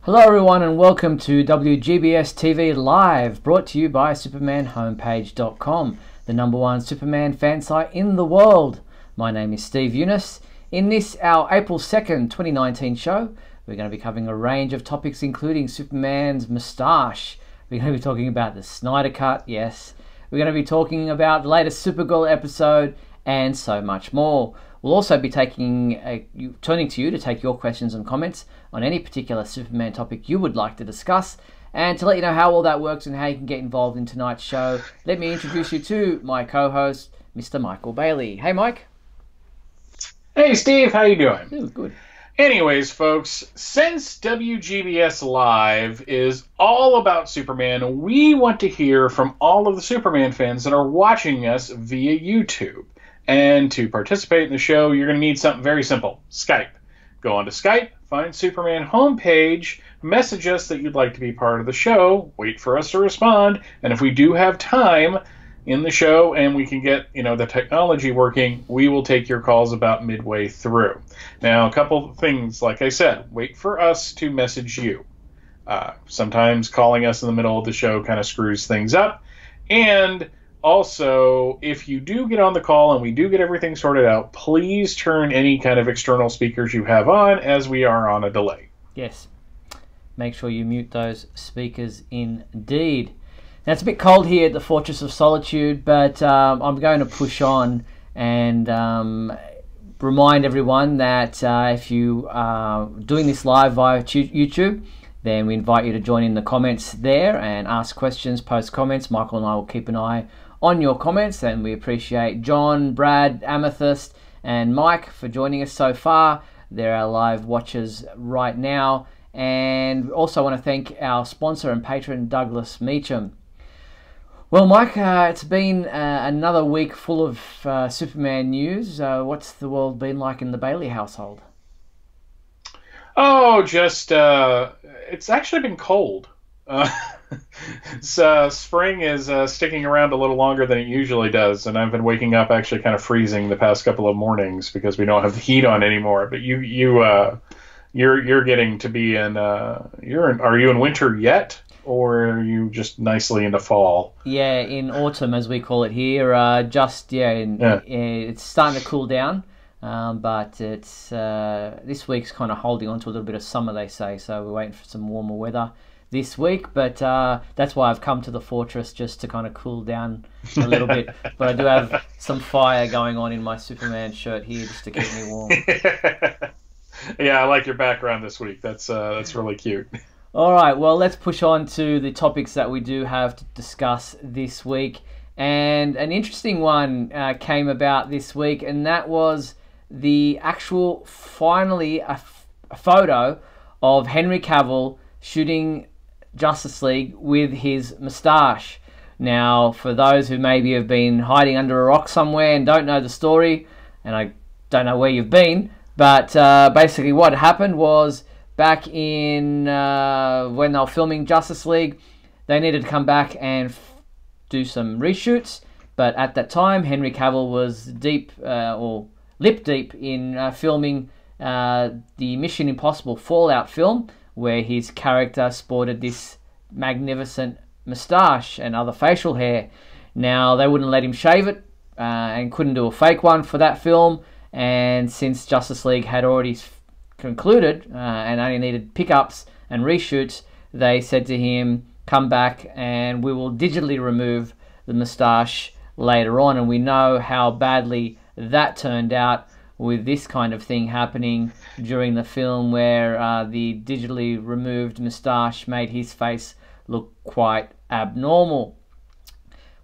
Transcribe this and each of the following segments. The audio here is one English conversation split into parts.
Hello everyone and welcome to WGBS TV Live, brought to you by SupermanHomepage.com, the #1 Superman fan site in the world. My name is Steve Eunice. In this, our April 2nd, 2019 show, we're going to be covering a range of topics including Superman's moustache. We're going to be talking about the Snyder Cut, yes. We're going to be talking about the latest Supergirl episode and so much more. We'll also be turning to you to take your questions and comments on any particular Superman topic you would like to discuss. And to let you know how all that works and how you can get involved in tonight's show, let me introduce you to my co-host, Mr. Michael Bailey. Hey, Mike. Hey, Steve. How you doing? Good. Anyways, folks, since WGBS Live is all about Superman, we want to hear from all of the Superman fans that are watching us via YouTube. And to participate in the show, you're going to need something very simple. Skype. Go on to Skype, find Superman homepage, message us that you'd like to be part of the show, wait for us to respond, and if we do have time in the show and we can get, the technology working, we will take your calls about midway through. Now, a couple of things, like I said, wait for us to message you. Sometimes calling us in the middle of the show kind of screws things up, and also, if you do get on the call and we do get everything sorted out, please turn any kind of external speakers you have on, as we are on a delay. Yes. Make sure you mute those speakers indeed. Now, it's a bit cold here at the Fortress of Solitude, but I'm going to push on and remind everyone that if you are doing this live via YouTube, then we invite you to join in the comments there and ask questions, post comments. Michael and I will keep an eye on your comments, and we appreciate John, Brad, Amethyst, and Mike for joining us so far. They're our live watchers right now. And also want to thank our sponsor and patron, Douglas Meacham. Well, Mike, it's been another week full of Superman news. What's the world been like in the Bailey household? Oh, just, it's actually been cold. Spring is sticking around a little longer than it usually does, and I've been waking up actually kind of freezing the past couple of mornings because we don't have the heat on anymore. But you're getting to be in, are you in winter yet? Or are you just nicely into fall? Yeah, in autumn, as we call it here. It's starting to cool down. But it's this week's kind of holding on to a little bit of summer, they say, so we're waiting for some warmer weather this week, but that's why I've come to the Fortress, just to kind of cool down a little bit. But I do have some fire going on in my Superman shirt here just to keep me warm. Yeah, I like your background this week. That's really cute. All right, well, let's push on to the topics that we do have to discuss this week. And an interesting one came about this week, and that was the actual, finally, a photo of Henry Cavill shooting Justice League with his moustache. Now, for those who maybe have been hiding under a rock somewhere and don't know the story, and I don't know where you've been, but basically what happened was back in when they were filming Justice League, they needed to come back and do some reshoots, but at that time Henry Cavill was lip deep in filming the Mission Impossible Fallout film, where his character sported this magnificent moustache and other facial hair. Now, they wouldn't let him shave it and couldn't do a fake one for that film, and since Justice League had already concluded and only needed pickups and reshoots, they said to him, come back and we will digitally remove the moustache later on. And we know how badly that turned out with this kind of thing happening during the film, where the digitally removed moustache made his face look quite abnormal.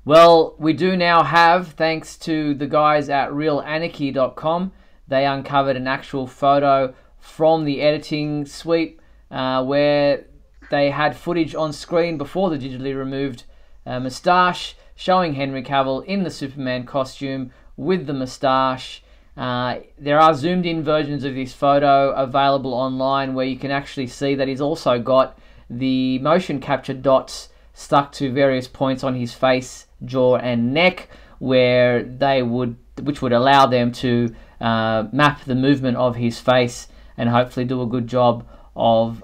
Well, we do now have, thanks to the guys at realanarchy.com, they uncovered an actual photo from the editing suite where they had footage on screen before the digitally removed moustache, showing Henry Cavill in the Superman costume with the moustache. There are zoomed in versions of this photo available online where you can actually see that he's also got the motion capture dots stuck to various points on his face, jaw and neck, which would allow them to map the movement of his face and hopefully do a good job of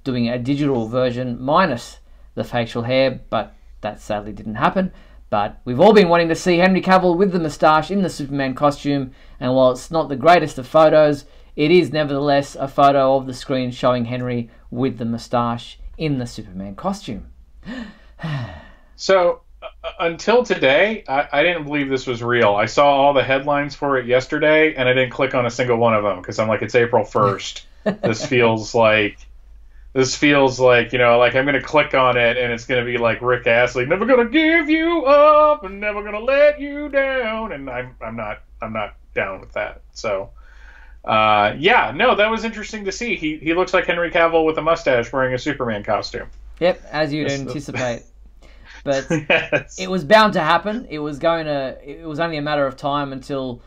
doing a digital version minus the facial hair, but that sadly didn't happen. But we've all been wanting to see Henry Cavill with the moustache in the Superman costume, and while it's not the greatest of photos, it is nevertheless a photo of the screen showing Henry with the moustache in the Superman costume. So, until today, I didn't believe this was real. I saw all the headlines for it yesterday, and I didn't click on a single one of them, because I'm like, it's April 1st. This feels like, you know, like I'm going to click on it, and it's going to be like Rick Astley, never going to give you up, and never going to let you down, and I'm not down with that. So, yeah, no, that was interesting to see. He looks like Henry Cavill with a mustache wearing a Superman costume. Yep, as you'd anticipate. But yes. It was bound to happen. It was only a matter of time until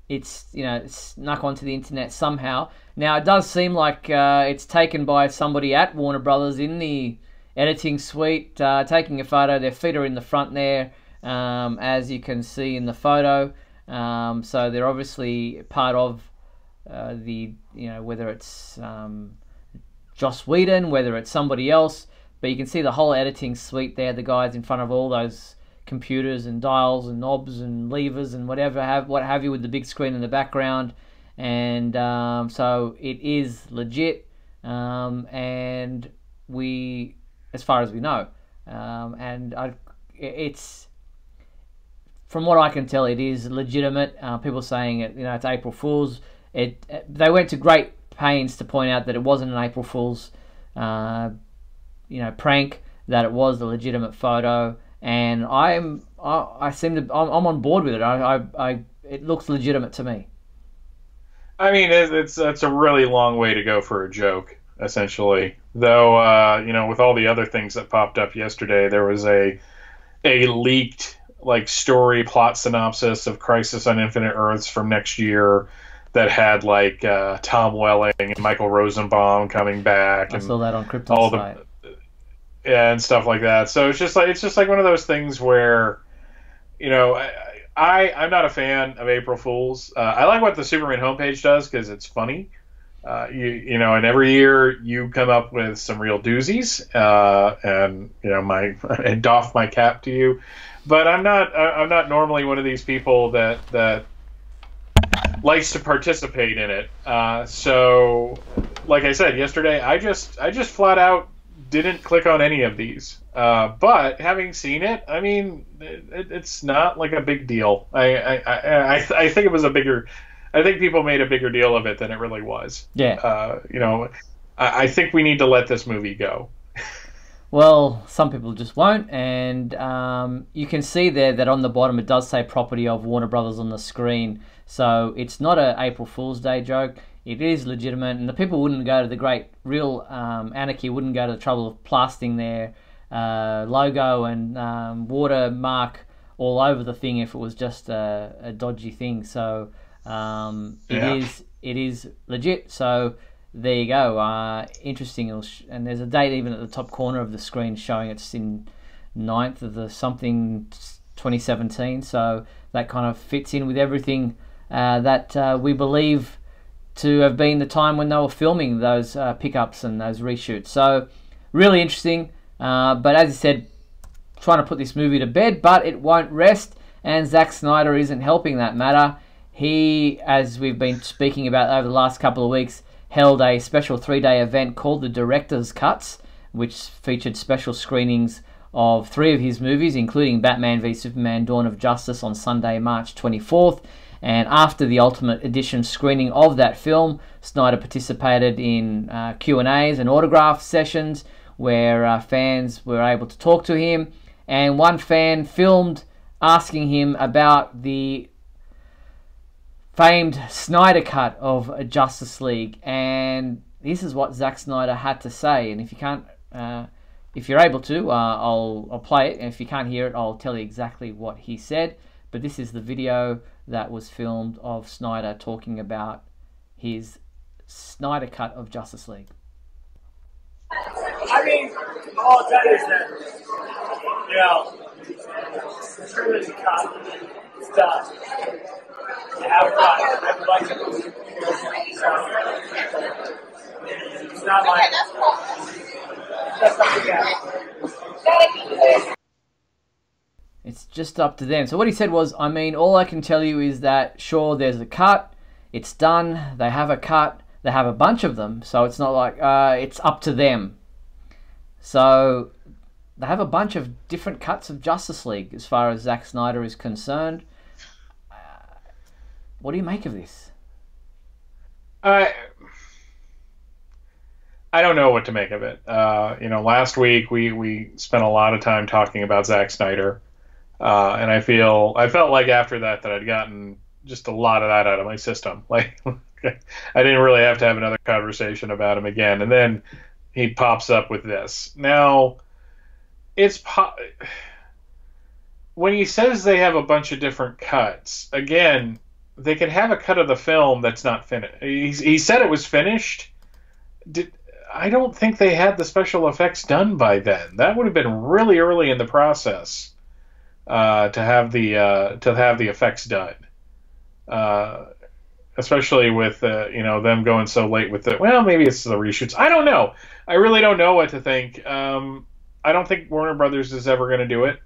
it's snuck onto the internet somehow. Now it does seem like it's taken by somebody at Warner Brothers in the editing suite, taking a photo. Their feet are in the front there, as you can see in the photo. So they're obviously part of whether it's Joss Whedon, whether it's somebody else. But you can see the whole editing suite there, the guys in front of all those computers and dials and knobs and levers and what have you, with the big screen in the background. And so it is legit, and we, as far as we know, it's, from what I can tell, it is legitimate. People saying it's April Fool's. They went to great pains to point out that it wasn't an April Fool's prank, that it was a legitimate photo, and I'm on board with it. It looks legitimate to me. I mean, it's a really long way to go for a joke, essentially. Though, with all the other things that popped up yesterday, there was a leaked story plot synopsis of Crisis on Infinite Earths from next year that had Tom Welling and Michael Rosenbaum coming back. I saw that on Krypton's all site. And stuff like that. So it's just like one of those things where, I'm not a fan of April Fools. I like what the Superman homepage does because it's funny. And every year you come up with some real doozies, and doff my cap to you. But I'm not normally one of these people that likes to participate in it. So, like I said yesterday, I just flat out didn't click on any of these. But having seen it, I mean, it's not like a big deal. I think it was I think people made a bigger deal of it than it really was. Yeah. I think we need to let this movie go. Well, some people just won't, and you can see there that on the bottom it does say property of Warner Brothers on the screen. So it's not an April Fool's Day joke. It is legitimate, and the people wouldn't go to the great real anarchy, wouldn't go to the trouble of plastering their logo and watermark all over the thing if it was just a dodgy thing. So it is legit. So there you go. Interesting. And there's a date even at the top corner of the screen showing it's in 9th of the something 2017. So that kind of fits in with everything that we believe to have been the time when they were filming those pickups and those reshoots. So really interesting. But as I said, trying to put this movie to bed, but it won't rest. And Zack Snyder isn't helping that matter. He, as we've been speaking about over the last couple of weeks, held a special 3-day event called the Director's Cuts, which featured special screenings of 3 of his movies, including Batman v Superman: Dawn of Justice on Sunday, March 24th. And after the Ultimate Edition screening of that film, Snyder participated in Q&As and autograph sessions where fans were able to talk to him. And one fan filmed asking him about the famed Snyder Cut of Justice League. And this is what Zack Snyder had to say. And if you can't, if you're able to, I'll play it. And if you can't hear it, I'll tell you exactly what he said. But this is the video that was filmed of Snyder talking about his Snyder Cut of Justice League. I mean, all I'll tell you is that, the Trilogy Cut is done. I would like to not mine. That's up to them. It's just up to them. So what he said was, I mean, all I can tell you is that, sure, there's a cut. It's done. They have a cut. They have a bunch of them. So it's not like it's up to them. So they have a bunch of different cuts of Justice League as far as Zack Snyder is concerned. What do you make of this? I don't know what to make of it. Last week we spent a lot of time talking about Zack Snyder. And I felt like after that I'd gotten just a lot of that out of my system. Like, I didn't really have to have another conversation about him again. And then he pops up with this. Now, when he says they have a bunch of different cuts, again, they could have a cut of the film that's not finished. He said it was finished. I don't think they had the special effects done by then. That would have been really early in the process. To have the effects done, especially with them going so late with it. Well, maybe it's the reshoots. I don't know. I really don't know what to think. I don't think Warner Brothers is ever going to do it.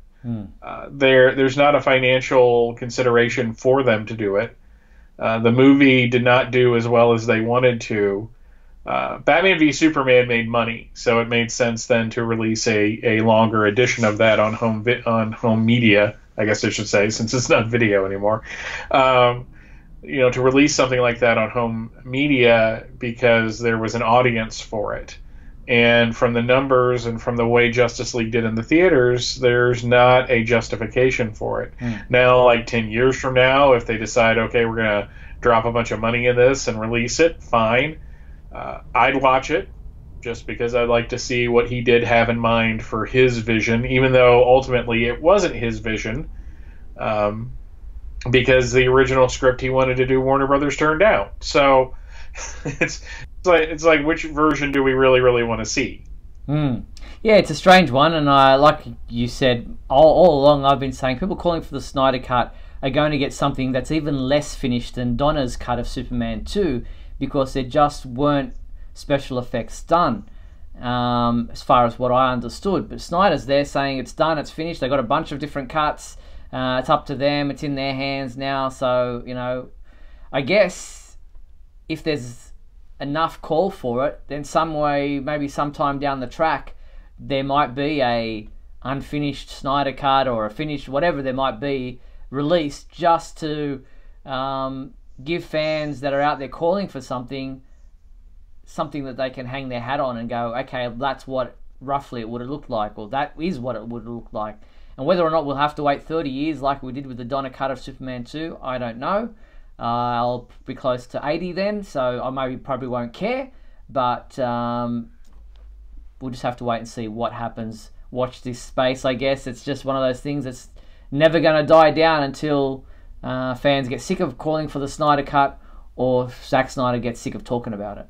There's not a financial consideration for them to do it. The movie did not do as well as they wanted to. Batman v Superman made money, so it made sense then to release a longer edition of that on home media, I guess I should say, since it's not video anymore. To release something like that on home media because there was an audience for it. And from the numbers and from the way Justice League did in the theaters, there's not a justification for it. Now, like 10 years from now, if they decide, okay, we're going to drop a bunch of money in this and release it, fine. I'd watch it just because I'd like to see what he did have in mind for his vision, even though ultimately it wasn't his vision, because the original script he wanted to do Warner Brothers turned down. So it's like which version do we really want to see? Yeah, it's a strange one, and like you said, all along I've been saying people calling for the Snyder Cut are going to get something that's even less finished than Donner's cut of Superman 2, because there just weren't special effects done, as far as what I understood. But Snyder's there saying it's done, it's finished, they've got a bunch of different cuts, it's up to them, it's in their hands now. So, I guess if there's enough call for it, then some way, maybe sometime down the track, there might be a unfinished Snyder Cut or a finished whatever there might be released, just to give fans that are out there calling for something that they can hang their hat on and go, okay, that's what roughly it would have looked like, or that is what it would have looked like. And whether or not we'll have to wait 30 years like we did with the Donner cut of Superman 2, I don't know. I'll be close to 80 then, so I probably won't care, but we'll just have to wait and see what happens. Watch this space, I guess. It's just one of those things that's never going to die down until fans get sick of calling for the Snyder Cut, or Zack Snyder gets sick of talking about it.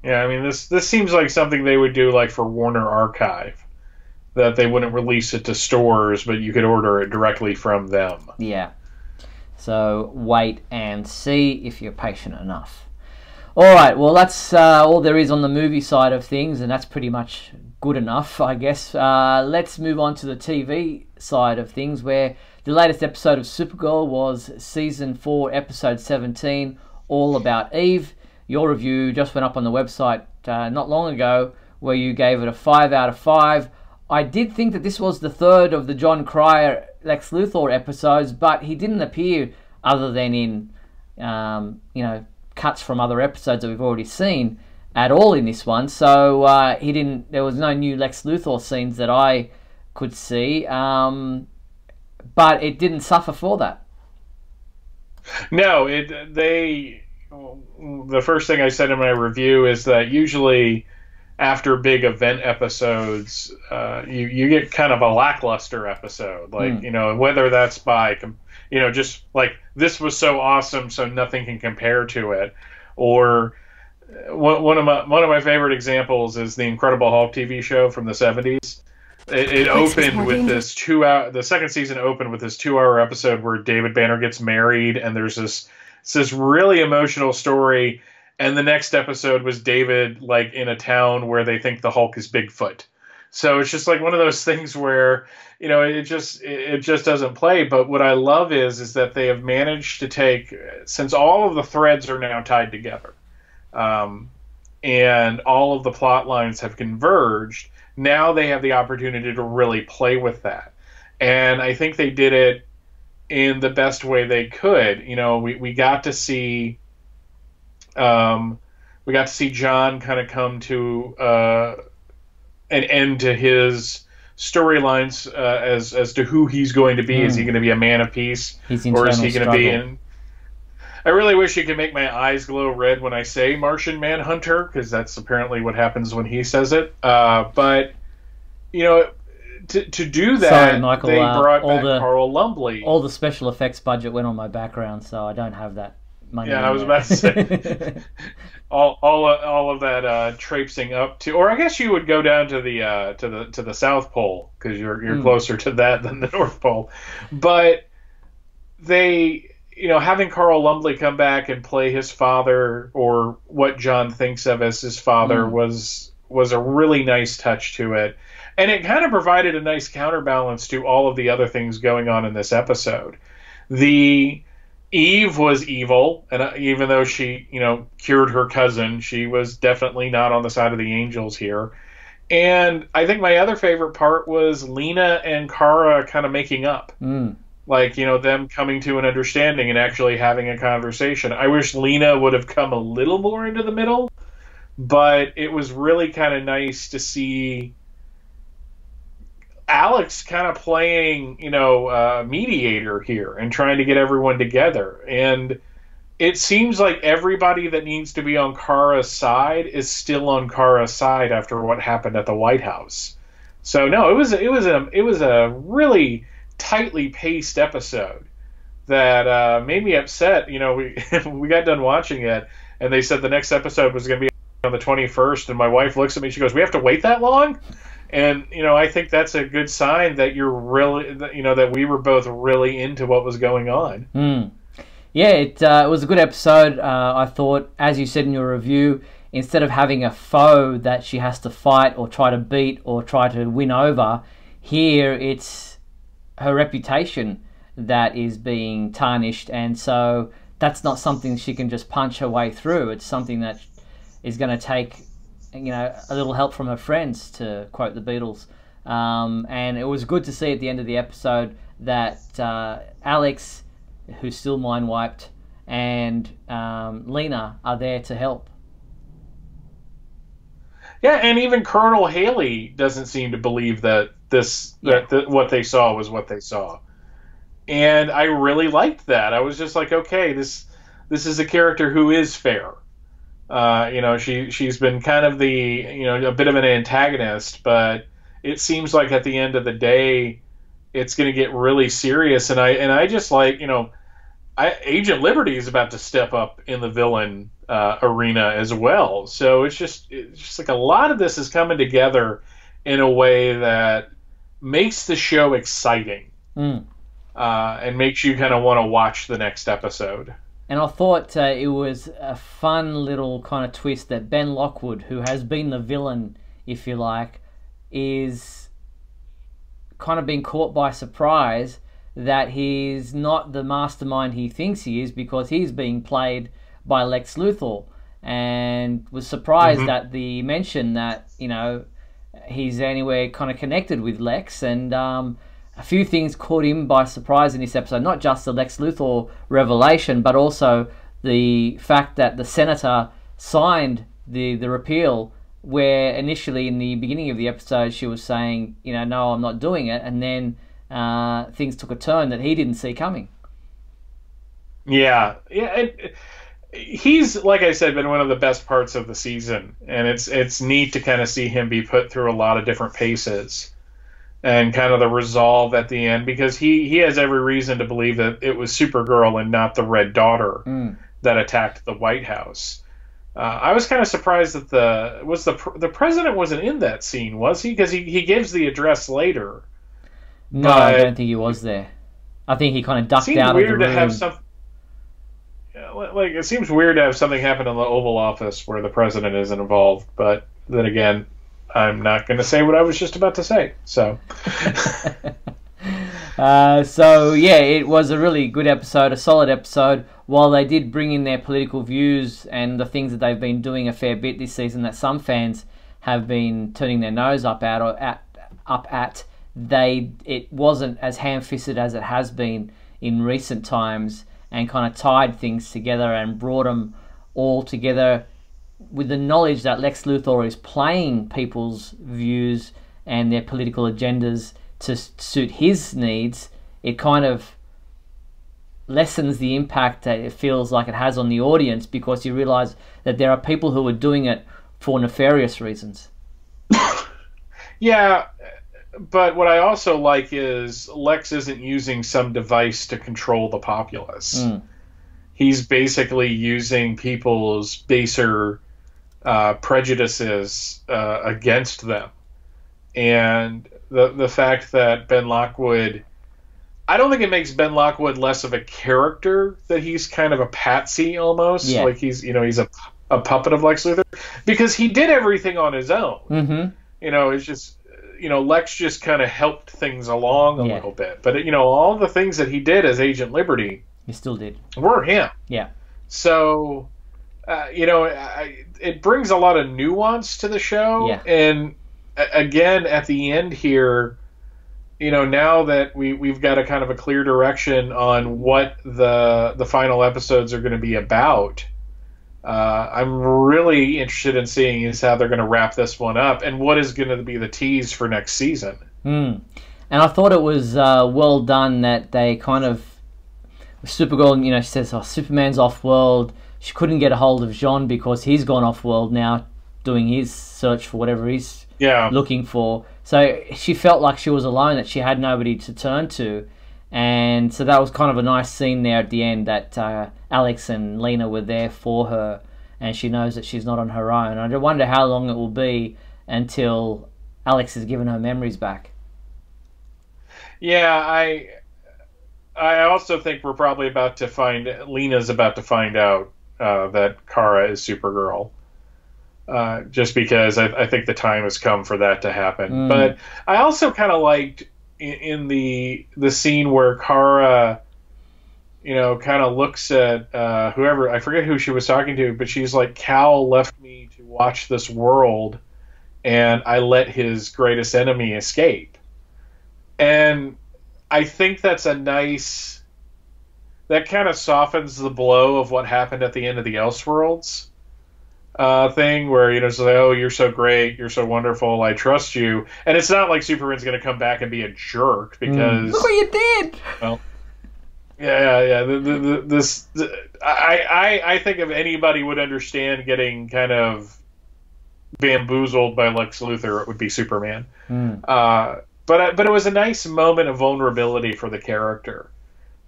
Yeah, I mean, this seems like something they would do like for Warner Archive, that they wouldn't release it to stores, but you could order it directly from them. Yeah. So wait and see if you're patient enough. All right, well, that's all there is on the movie side of things, and that's pretty much good enough, I guess. Let's move on to the TV side of things, where the latest episode of Supergirl was Season 4, Episode 17, All About Eve. Your review just went up on the website not long ago, where you gave it a 5 out of 5. I did think that this was the third of the John Cryer Lex Luthor episodes, but he didn't appear other than in, cuts from other episodes that we've already seen at all in this one. So there was no new Lex Luthor scenes that I could see, but it didn't suffer for that. No, the first thing I said in my review is that usually after big event episodes, you get kind of a lackluster episode, like whether that's by just like this was so awesome, so nothing can compare to it, or one of my favorite examples is the Incredible Hulk TV show from the 70s. It opened with this 2 hour. The second season opened with this 2 hour episode where David Banner gets married, and there's this really emotional story. and the next episode was David like in a town where they think the Hulk is Bigfoot. So it's just like one of those things where, you know, it just doesn't play. But what I love is that they have managed to take, since all of the threads are now tied together, and all of the plot lines have converged, now they have the opportunity to really play with that. And I think they did it in the best way they could. You know, we got to see John kind of come to an end to his storylines as to who he's going to be. Is he going to be a man of peace, or is he going to be in? I really wish you could make my eyes glow red when I say Martian Manhunter, because that's apparently what happens when he says it. But you know, to do that, sorry, Michael, they brought back Carl Lumbly. All the special effects budget went on my background, so I don't have that money. Yeah, I was about to say all of that traipsing up to, or I guess you would go down to the South Pole, because you're closer to that than the North Pole. But they, you know, having Carl Lumbly come back and play his father, or what John thinks of as his father, was a really nice touch to it. And it kind of provided a nice counterbalance to all of the other things going on in this episode. Eve was evil, and even though she, you know, cured her cousin, she was definitely not on the side of the angels here. And I think my other favorite part was Lena and Kara kind of making up. Like, you know, them coming to an understanding and actually having a conversation. I wish Lena would have come a little more into the middle, but it was really kind of nice to see Alex kind of playing, you know, mediator here and trying to get everyone together. And it seems like everybody that needs to be on Kara's side is still on Kara's side after what happened at the White House. So no, it was a really tightly paced episode that made me upset. You know, we got done watching it, and they said the next episode was going to be on the 21st, and my wife looks at me, she goes, "We have to wait that long?" And, you know, I think that's a good sign that you're really, you know, that we were both really into what was going on. Yeah, it was a good episode. I thought, as you said in your review, instead of having a foe that she has to fight or try to beat or try to win over, here it's her reputation that is being tarnished. And so that's not something she can just punch her way through. It's something that is going to take, you know, a little help from her friends, to quote the Beatles. And it was good to see at the end of the episode that Alex, who's still mind wiped, and Lena are there to help. Yeah, and even Colonel Haley doesn't seem to believe that what they saw was what they saw. And I really liked that. I was just like, okay, this is a character who is fair. You know, she's been kind of a bit of an antagonist, but it seems like at the end of the day, it's going to get really serious. And I just like, you know, Agent Liberty is about to step up in the villain arena as well. So it's just like a lot of this is coming together in a way that makes the show exciting, and makes you kind of want to watch the next episode. And I thought it was a fun little kind of twist that Ben Lockwood, who has been the villain, if you like, is kind of being caught by surprise that he's not the mastermind he thinks he is, because he's being played by Lex Luthor, and was surprised at the mention that, you know, he's anywhere kind of connected with Lex. And a few things caught him by surprise in this episode, not just the Lex Luthor revelation, but also the fact that the senator signed the repeal, where initially in the beginning of the episode she was saying, you know, no, I'm not doing it, and then things took a turn that he didn't see coming. Yeah. He's, like I said, been one of the best parts of the season, and it's neat to kind of see him be put through a lot of different paces. And kind of the resolve at the end, because he has every reason to believe that it was Supergirl and not the Red Daughter that attacked the White House. I was kind of surprised that the president wasn't in that scene, was he? Because he gives the address later. No, I don't think he was there. I think he kind of ducked out of the room. Weird to have some. like, it seems weird to have something happen in the Oval Office where the president isn't involved, but then again, I'm not going to say what I was just about to say. So, so yeah, it was a really good episode, a solid episode. While they did bring in their political views and the things that they've been doing a fair bit this season, that some fans have been turning their nose up at, it wasn't as ham-fisted as it has been in recent times, and kind of tied things together and brought them all together with the knowledge that Lex Luthor is playing people's views and their political agendas to suit his needs. It kind of lessens the impact that it feels like it has on the audience, because you realize that there are people who are doing it for nefarious reasons. Yeah, but what I also like is Lex isn't using some device to control the populace. He's basically using people's baser prejudices against them. And the fact that Ben Lockwood, I don't think it makes Ben Lockwood less of a character, that he's kind of a patsy almost. Yeah. Like he's a puppet of Lex Luthor, because he did everything on his own. Mm-hmm. It's just, Lex just kind of helped things along a little bit. But, all the things that he did as Agent Liberty, he still did, were him. Yeah. So, it brings a lot of nuance to the show. Yeah. And again, at the end here, now that we've got a kind of a clear direction on what the final episodes are going to be about, I'm really interested in seeing is how they're going to wrap this one up and what is going to be the tease for next season. And I thought it was well done that they kind of, Supergirl, she says, Superman's off-world. She couldn't get a hold of Jean because he's gone off-world now doing his search for whatever he's looking for. So she felt like she was alone, that she had nobody to turn to. And so that was kind of a nice scene there at the end, that Alex and Lena were there for her, and she knows that she's not on her own. I wonder how long it will be until Alex has given her memories back. Yeah, I also think we're probably about to Lena's about to find out that Kara is Supergirl. Just because I think the time has come for that to happen. But I also kind of liked in the scene where Kara, kind of looks at whoever, I forget who she was talking to, but she's like, Cal left me to watch this world, and I let his greatest enemy escape. And I think that's a nice, that kind of softens the blow of what happened at the end of the Elseworlds thing, where it's like, oh, you're so great, you're so wonderful, I trust you, and it's not like Superman's going to come back and be a jerk because look what you did. Well, yeah. I think if anybody would understand getting kind of bamboozled by Lex Luthor, it would be Superman. But it was a nice moment of vulnerability for the character,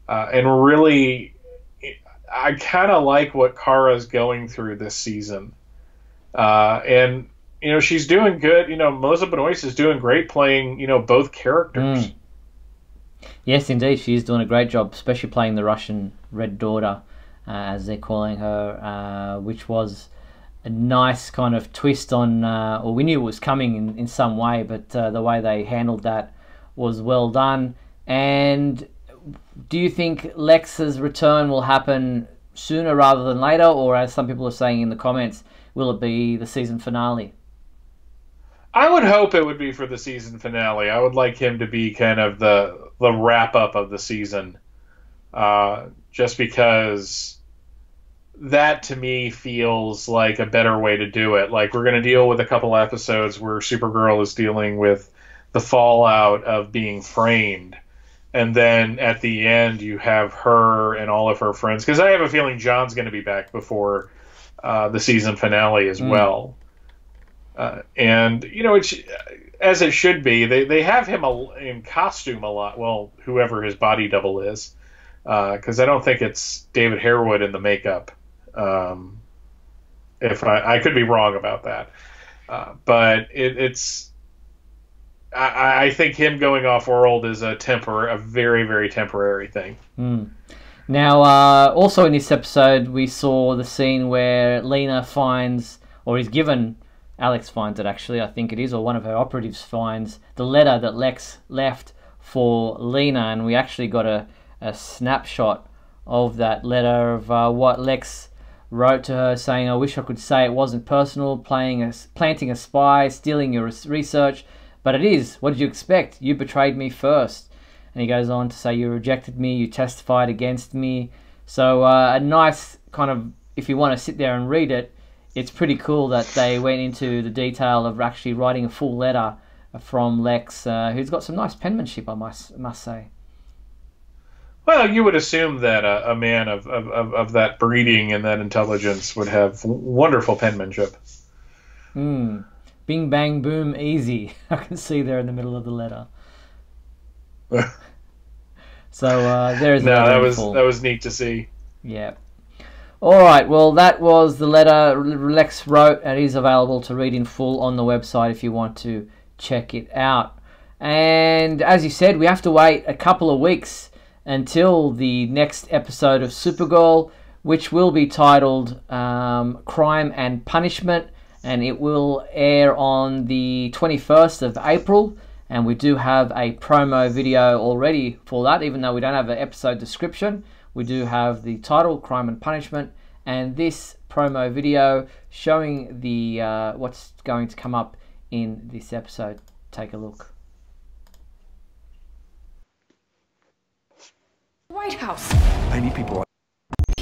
and really, I kind of like what Kara's going through this season. And, she's doing good. Melissa Benoist is doing great playing, both characters. Yes, indeed. She's doing a great job, especially playing the Russian Red Daughter, as they're calling her, which was a nice kind of twist on, or we knew it was coming in some way, but the way they handled that was well done. And do you think Lex's return will happen sooner rather than later, or as some people are saying in the comments, will it be the season finale? I would hope it would be for the season finale. I would like him to be kind of the wrap-up of the season, just because that to me feels like a better way to do it. Like, we're going to deal with a couple episodes where Supergirl is dealing with the fallout of being framed, and then at the end you have her and all of her friends, because I have a feeling John's going to be back before the season finale as well. And it's as it should be. They have him in costume a lot. Well, whoever his body double is, because I don't think it's David Harewood in the makeup. If I could be wrong about that, but it's. I think him going off world is a very, very temporary thing. Now, also in this episode, we saw the scene where Lena finds, or is given, Alex finds it actually, I think it is, or one of her operatives finds the letter that Lex left for Lena, and we actually got a snapshot of that letter of what Lex wrote to her, saying, "I wish I could say it wasn't personal, planting a spy, stealing your research, but it is. What did you expect? You betrayed me first." And he goes on to say, "You rejected me, you testified against me." So a nice kind of, if you want to sit there and read it, it's pretty cool that they went into the detail of actually writing a full letter from Lex, who's got some nice penmanship, I must say. Well, you would assume that a man of that breeding and that intelligence would have wonderful penmanship. Bing, bang, boom, easy. I can see there in the middle of the letter. So there is that was neat to see. Yeah. All right. Well, that was the letter Lex wrote. It is available to read in full on the website if you want to check it out. And as you said, we have to wait a couple of weeks until the next episode of Supergirl, which will be titled Crime and Punishment, and it will air on the 21st of April. And we do have a promo video already for that, even though we don't have an episode description. We do have the title, Crime and Punishment, and this promo video showing the what's going to come up in this episode. Take a look. White House. I need people.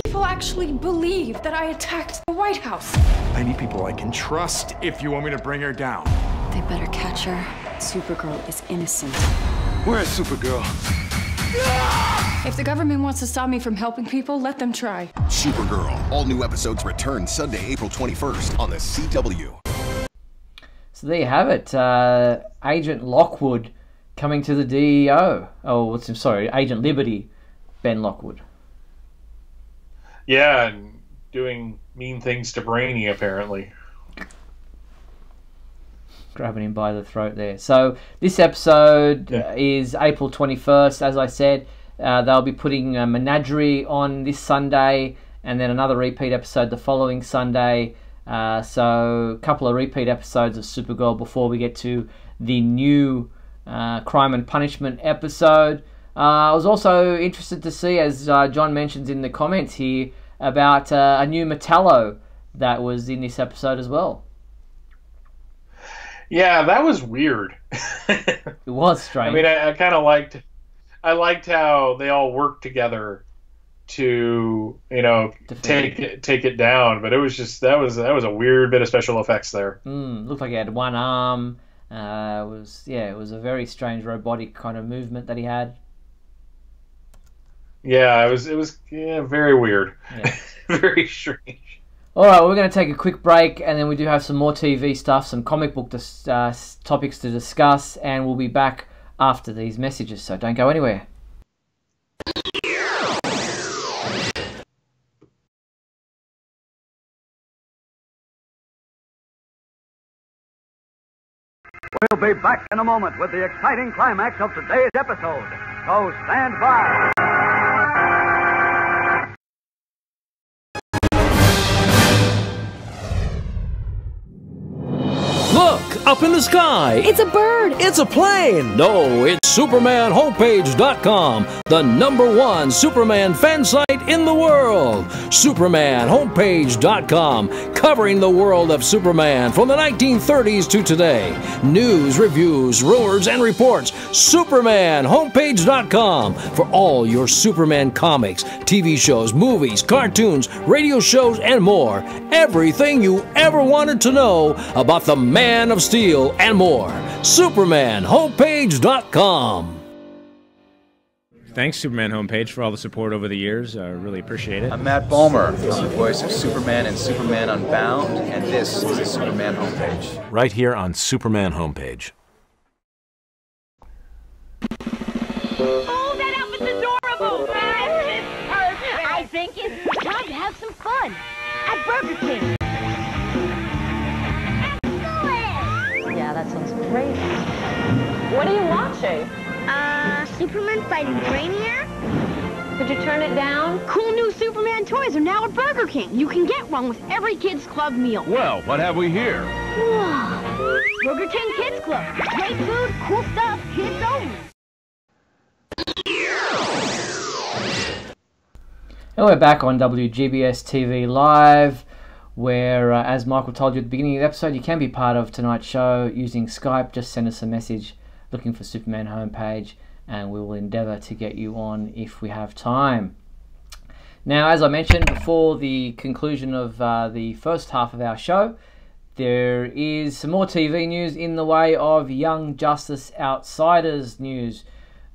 People actually believe that I attacked the White House. I need people I can trust if you want me to bring her down. They better catch her. Supergirl is innocent. Where's Supergirl? If the government wants to stop me from helping people, let them try. Supergirl. All new episodes return Sunday, April 21st on the CW. So there you have it. Agent Lockwood coming to the DEO. Oh, sorry, Agent Liberty, Ben Lockwood. Yeah, and doing mean things to Brainy, apparently. Grabbing him by the throat there. So this episode is April 21st, as I said. They'll be putting Menagerie on this Sunday, and then another repeat episode the following Sunday. So a couple of repeat episodes of Supergirl before we get to the new Crime and Punishment episode. I was also interested to see, as John mentions in the comments here, about a new Metallo that was in this episode as well. Yeah, that was weird. It was strange. I mean, I kind of liked how they all worked together to, take it down. But it was just that was a weird bit of special effects there. Looked like he had one arm. It was a very strange robotic kind of movement that he had. Yeah, it was very weird. Yeah. Very strange. All right, we're going to take a quick break, and then we do have some more TV stuff, some comic book topics to discuss, and we'll be back after these messages, so don't go anywhere. We'll be back in a moment with the exciting climax of today's episode, so stand by. Look, up in the sky. It's a bird. It's a plane. No, it's SupermanHomepage.com, the #1 Superman fan site in the world. SupermanHomepage.com, covering the world of Superman from the 1930s to today. News, reviews, rumors, and reports. SupermanHomepage.com for all your Superman comics, TV shows, movies, cartoons, radio shows, and more. Everything you ever wanted to know about the Man of Steel and more. SupermanHomepage.com. Thanks, Superman Homepage, for all the support over the years. I really appreciate it. I'm Matt Bomer. I'm the voice of Superman and Superman Unbound, and this is the Superman Homepage. Right here on Superman Homepage. Oh, that outfit's adorable! It's perfect! I think it's time to have some fun at Burger King. Excellent! Yeah, that sounds great. What are you watching? Superman fighting Brainiac? Could you turn it down? Cool new Superman toys are now at Burger King. You can get one with every Kids Club meal. Well, what have we here? Wow. Burger King Kids Club. Great food, cool stuff, kids only. And we're back on WGBS TV Live, where, as Michael told you at the beginning of the episode, you can be part of tonight's show using Skype. Just send us a message looking for Superman homepage, and we will endeavour to get you on if we have time. Now, as I mentioned before the conclusion of the first half of our show, there is some more TV news in the way of Young Justice Outsiders news.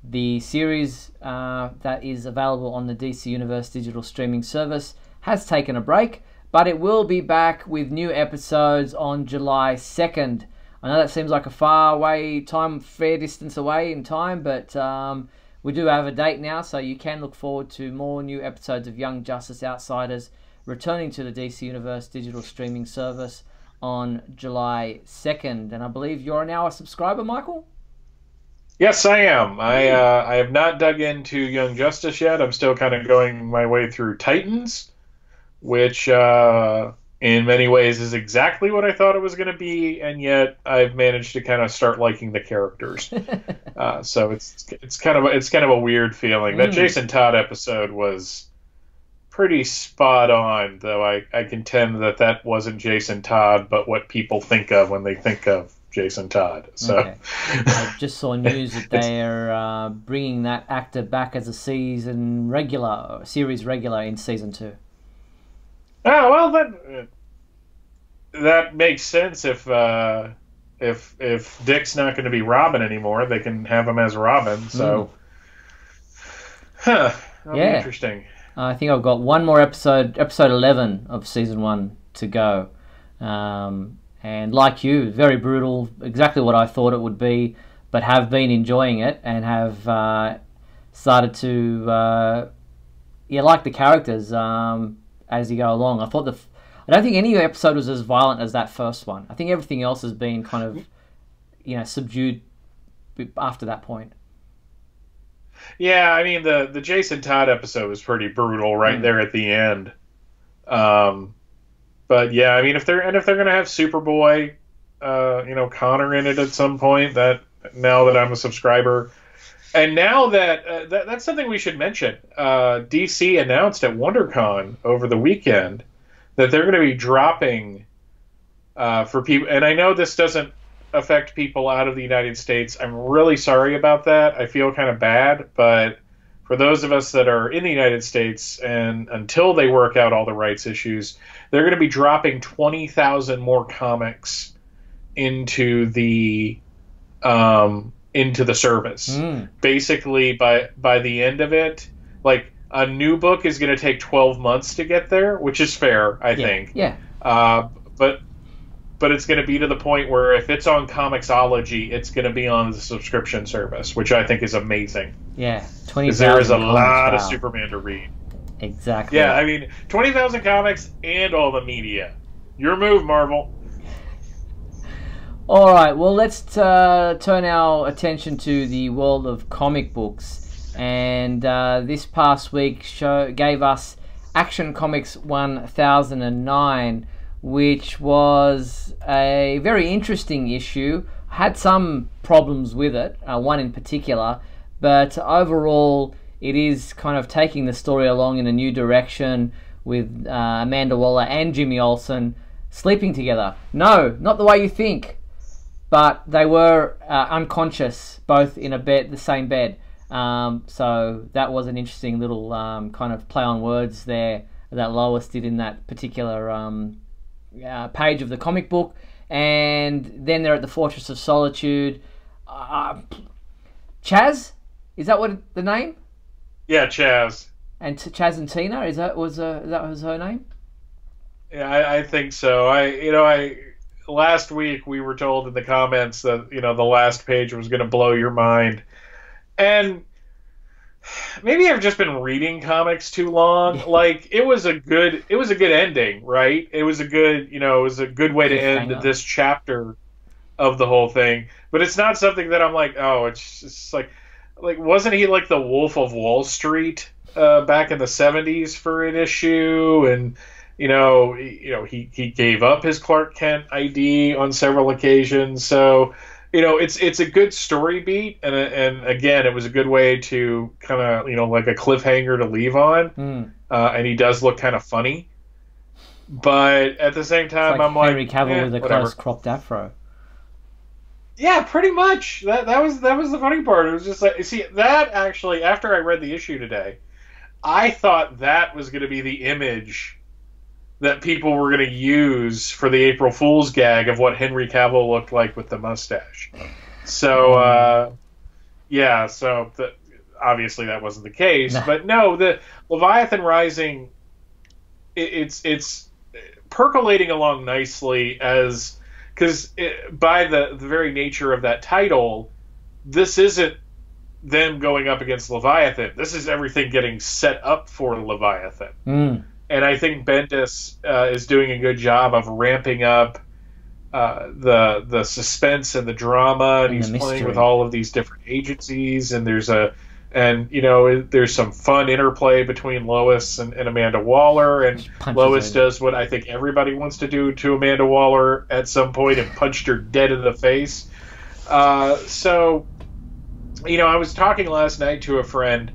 The series that is available on the DC Universe digital streaming service has taken a break, but it will be back with new episodes on July 2nd. I know that seems like a fair distance away in time, but we do have a date now, so you can look forward to more new episodes of Young Justice Outsiders returning to the DC Universe digital streaming service on July 2nd. And I believe you're now a subscriber, Michael? Yes, I am. I have not dug into Young Justice yet. I'm still kind of going my way through Titans, which in many ways is exactly what I thought it was going to be, and yet I've managed to kind of start liking the characters. So it's kind of a weird feeling. That Jason Todd episode was pretty spot on, though I contend that wasn't Jason Todd, but what people think of when they think of Jason Todd. So okay. I just saw news that they are bringing that actor back as a series regular in season 2. Oh well, that makes sense. If Dick's not going to be Robin anymore, they can have him as Robin. So, that'll be interesting. I think I've got one more episode 11 of season 1 to go. And like you, very brutal, exactly what I thought it would be, but have been enjoying it and have started to like the characters as you go along. I don't think any episode was as violent as that first one. I think everything else has been kind of subdued after that point. Yeah, I mean the Jason Todd episode was pretty brutal right there at the end. But yeah, I mean if they're gonna have Superboy, Connor in it at some point, that now that I'm a subscriber, and now that that's something we should mention. DC announced at WonderCon over the weekend that they're going to be dropping for people, and I know this doesn't affect people out of the United States. I'm really sorry about that. I feel kind of bad, but for those of us that are in the United States, and until they work out all the rights issues, they're going to be dropping 20,000 more comics into the service. Basically, by the end of it, like a new book is going to take 12 months to get there, which is fair, I think. Yeah. But it's going to be to the point where if it's on Comixology, it's going to be on the subscription service, which I think is amazing. Yeah, 20,000. Because there is a lot of Superman to read. Exactly. Yeah, I mean, 20,000 comics and all the media. Your move, Marvel. All right, well, let's turn our attention to the world of comic books. And this past week gave us Action Comics 1009, which was a very interesting issue. Had some problems with it, one in particular, but overall it is kind of taking the story along in a new direction with Amanda Waller and Jimmy Olsen sleeping together. No, not the way you think, but they were unconscious, both in the same bed. So that was an interesting little kind of play on words there that Lois did in that particular page of the comic book. And then they're at the Fortress of Solitude. Chaz? Is that what the name? Yeah, Chaz. And Chaz and Tina? That was her name? Yeah, I think so. Last week we were told in the comments that the last page was going to blow your mind, and maybe I've just been reading comics too long. Like it was a good ending, right? It was a good way to end this chapter of the whole thing. But it's not something that I'm like, oh, it's just like wasn't he like the Wolf of Wall Street back in the 70s for an issue, and he gave up his Clark Kent ID on several occasions. So it's a good story beat, and again, it was a good way to kind of like a cliffhanger to leave on. And he does look kind of funny, but at the same time, I'm like Henry Cavill with a close cropped afro. Yeah, pretty much. That was the funny part. It was just like, see, that actually, after I read the issue today, I thought that was going to be the image that people were going to use for the April Fool's gag of what Henry Cavill looked like with the mustache. So, obviously that wasn't the case. Nah. But no, the Leviathan Rising, it's percolating along nicely as... Because by the very nature of that title, this isn't them going up against Leviathan. This is everything getting set up for Leviathan. And I think Bendis is doing a good job of ramping up the suspense and the drama, and he's playing with all of these different agencies, and there's some fun interplay between Lois and Amanda Waller, and Lois does what I think everybody wants to do to Amanda Waller at some point and punched her dead in the face. I was talking last night to a friend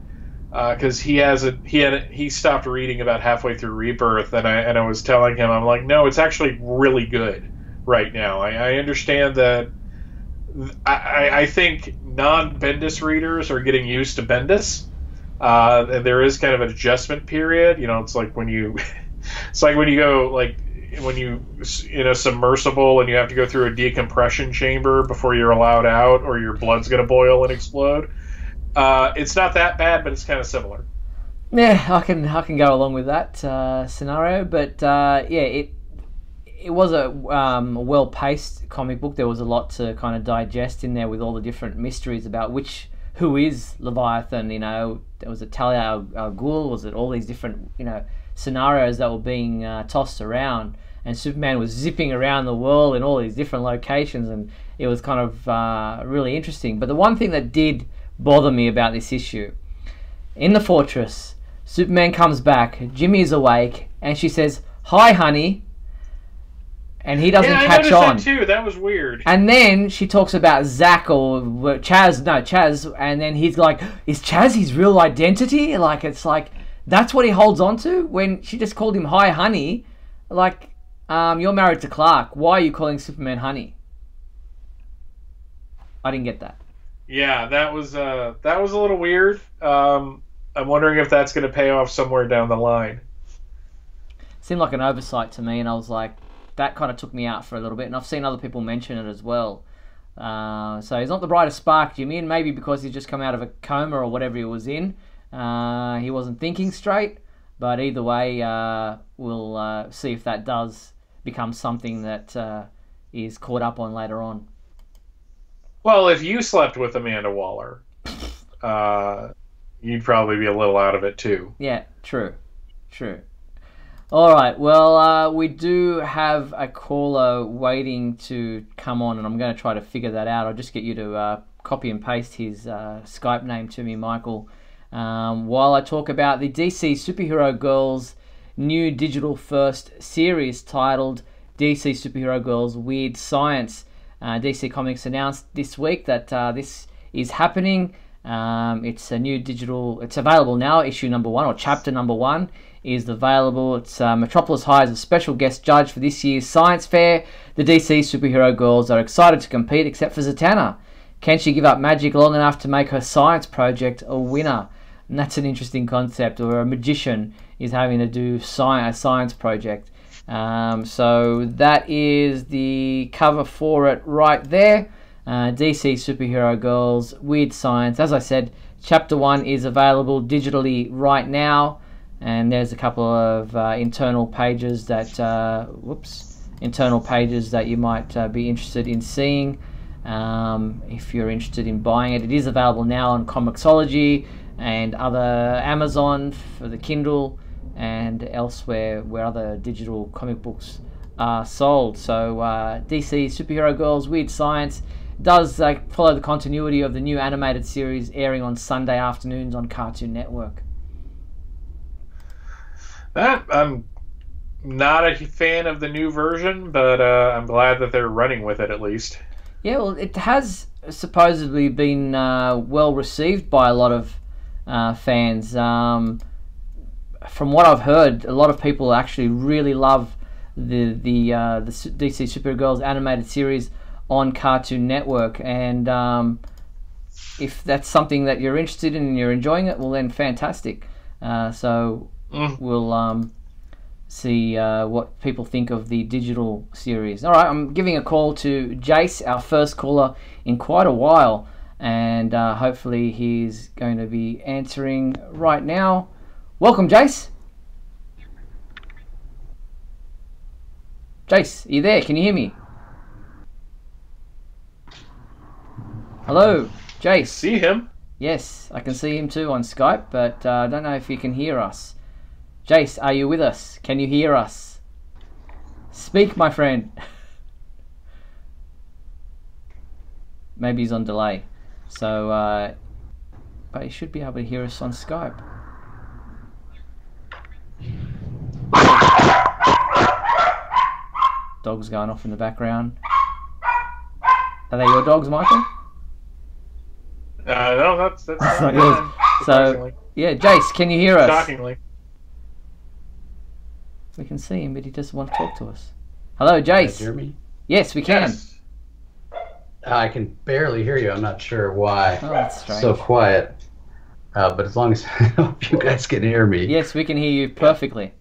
because he stopped reading about halfway through Rebirth, and I was telling him, I'm like, no, it's actually really good right now. I understand that. I think non-Bendis readers are getting used to Bendis. And there is kind of an adjustment period. It's like when you go in a submersible and you have to go through a decompression chamber before you're allowed out, or your blood's going to boil and explode. It's not that bad, but it's kind of similar. Yeah, I can go along with that scenario, but it was a well-paced comic book. There was a lot to kind of digest in there with all the different mysteries about who is Leviathan. There was a Talia al Ghul, was it all these different scenarios that were being tossed around, and Superman was zipping around the world in all these different locations, and it was kind of really interesting. But the one thing that did bother me about this issue, in the fortress, Superman comes back, Jimmy is awake, and she says, "Hi, honey." And he doesn't catch on. I noticed that too. That was weird. And then she talks about Zack or Chaz, and then he's like, is Chaz his real identity? Like, it's like, that's what he holds on to? When she just called him "Hi, honey." Like, you're married to Clark. Why are you calling Superman honey? I didn't get that. Yeah, that was a little weird. I'm wondering if that's going to pay off somewhere down the line. Seemed like an oversight to me, and I was like, that kind of took me out for a little bit, and I've seen other people mention it as well. So he's not the brightest spark, Jimmy, and maybe because he's just come out of a coma or whatever he was in, he wasn't thinking straight. But either way, we'll see if that does become something that is caught up on later on. Well, if you slept with Amanda Waller, you'd probably be a little out of it too. Yeah, true. All right, well, we do have a caller waiting to come on, and I'm going to try to figure that out. I'll just get you to copy and paste his Skype name to me, Michael, while I talk about the DC Superhero Girls new digital first series titled DC Superhero Girls Weird Science. DC Comics announced this week that this is happening. It's a new digital, it's available now, issue number 1, or chapter number 1. Is available. It's Metropolis hires a special guest judge for this year's science fair. The DC Superhero Girls are excited to compete, except for Zatanna. Can she give up magic long enough to make her science project a winner? And that's an interesting concept, or a magician is having to do a science project. So that is the cover for it right there. DC Superhero Girls Weird Science. As I said, chapter 1 is available digitally right now. And there's a couple of internal pages that you might be interested in seeing if you're interested in buying it. It is available now on Comixology and other Amazon for the Kindle and elsewhere where other digital comic books are sold. So DC Superhero Girls Weird Science does follow the continuity of the new animated series airing on Sunday afternoons on Cartoon Network. I'm not a fan of the new version, but I'm glad that they're running with it at least. Yeah, well, it has supposedly been well received by a lot of fans. From what I've heard, a lot of people actually really love the DC Supergirl's animated series on Cartoon Network, and if that's something that you're interested in and you're enjoying it, well then fantastic. So we'll see what people think of the digital series. All right, I'm giving a call to Jace, our first caller in quite a while, and hopefully he's going to be answering right now. Welcome, Jace. Jace, are you there? Can you hear me? Hello, Jace. See him? Yes, I can see him too on Skype, but I don't know if he can hear us. Jace, are you with us? Can you hear us? Speak, my friend. Maybe he's on delay. So, but he should be able to hear us on Skype. Dogs going off in the background. Are they your dogs, Michael? No, that's not yours. So, yeah, Jace, can you hear us? Shockingly. We can see him, but he doesn't want to talk to us. Hello, Jace. Can you hear me? Yes, we can. Yes. I can barely hear you. I'm not sure why. Oh, that's strange. So quiet. But as long as I hope you guys can hear me. Yes, we can hear you perfectly.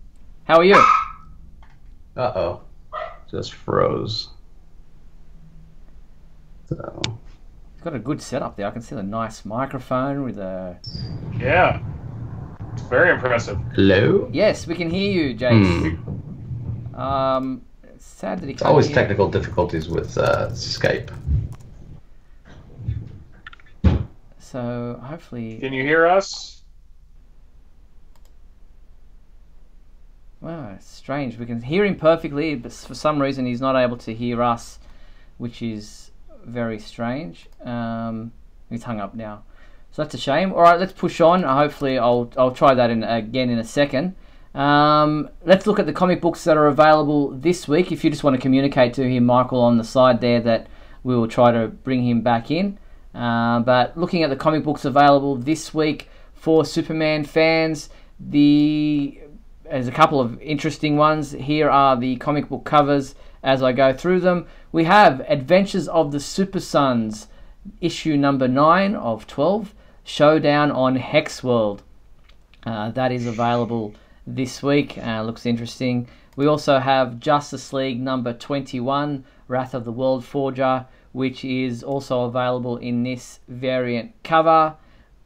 How are you? Uh-oh. Just froze. So. You've got a good setup there. I can see the nice microphone with a... Yeah. It's very impressive. Hello? Yes, we can hear you, Jace. It's sad that he can't always hear. Technical difficulties with Skype. So, hopefully... Can you hear us? Wow, it's strange. We can hear him perfectly, but for some reason he's not able to hear us, which is very strange. He's hung up now. So that's a shame. All right, let's push on. Hopefully I'll try that again in a second. Let's look at the comic books that are available this week. If you just want to communicate to him, Michael, on the side there, that we will try to bring him back in. But looking at the comic books available this week for Superman fans, there's a couple of interesting ones. Here are the comic book covers as I go through them. We have Adventures of the Super Sons, issue number 9 of 12, Showdown on Hex World. That is available this week. Looks interesting. We also have Justice League number 21, Wrath of the World Forger, which is also available in this variant cover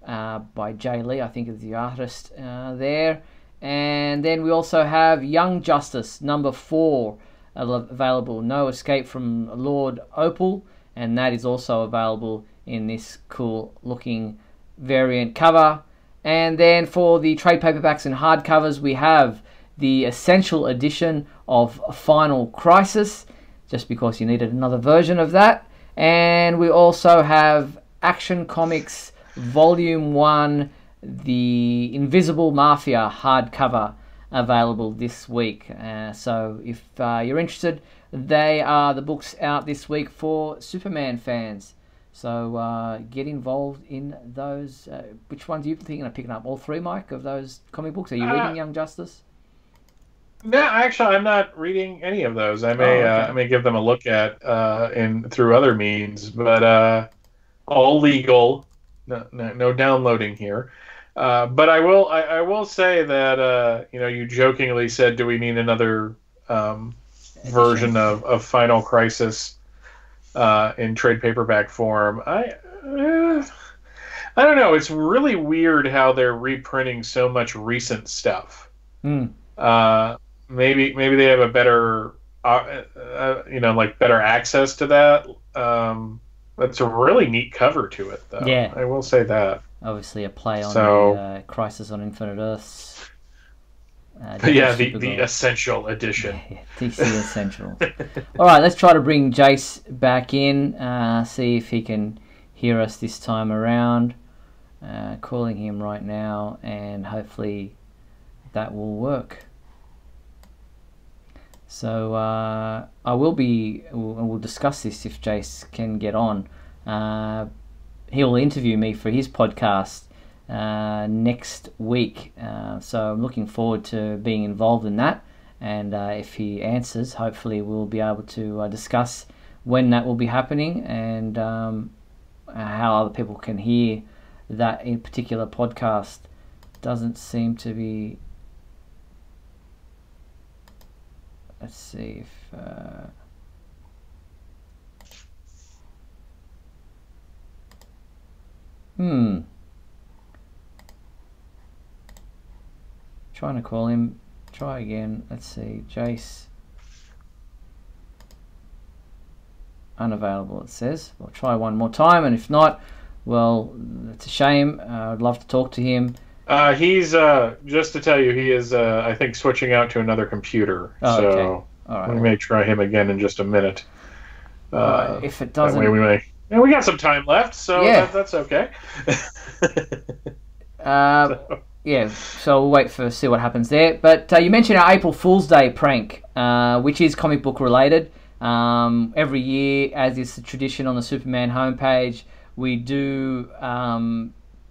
by Jay Lee, I think is the artist there. And then we also have Young Justice number 4 available, No Escape from Lord Opal, and that is also available in this cool looking variant cover. And then for the trade paperbacks and hardcovers, we have the Essential Edition of Final Crisis, just because you needed another version of that. And we also have Action Comics Volume 1, the Invisible Mafia hardcover, available this week. So if you're interested, they are the books out this week for Superman fans. So get involved in those. Which ones are you thinking of picking up? All 3, Mike, of those comic books? Are you reading Young Justice? No, actually, I'm not reading any of those. I may give them a look at through other means, but all legal. No downloading here. But I will say that you jokingly said, do we need another version of Final Crisis in trade paperback form? I don't know. It's really weird how they're reprinting so much recent stuff. Maybe they have a better better access to that. That's a really neat cover to it, though. Yeah, I will say that. Obviously, a play on the Crisis on Infinite Earths. The Essential Edition. Yeah, DC Essentials. All right, let's try to bring Jace back in. See if he can hear us this time around. Calling him right now, and hopefully that will work. So we'll discuss this if Jace can get on. He'll interview me for his podcast next week. So I'm looking forward to being involved in that. And if he answers, hopefully we'll be able to discuss when that will be happening and how other people can hear that in particular podcast. Doesn't seem to be... Let's see if... Trying to call him. Try again. Let's see. Jace. Unavailable, it says. We'll try one more time, and if not, well, it's a shame. I'd love to talk to him. He's, just to tell you, he is, I think, switching out to another computer. Oh, so okay. All right. we may try him again in just a minute. If it doesn't... That way we may... And we got some time left, so yeah. That's okay. Yeah, so we'll wait for see what happens there. But you mentioned our April Fool's Day prank, which is comic book related. Every year, as is the tradition on the Superman homepage, we do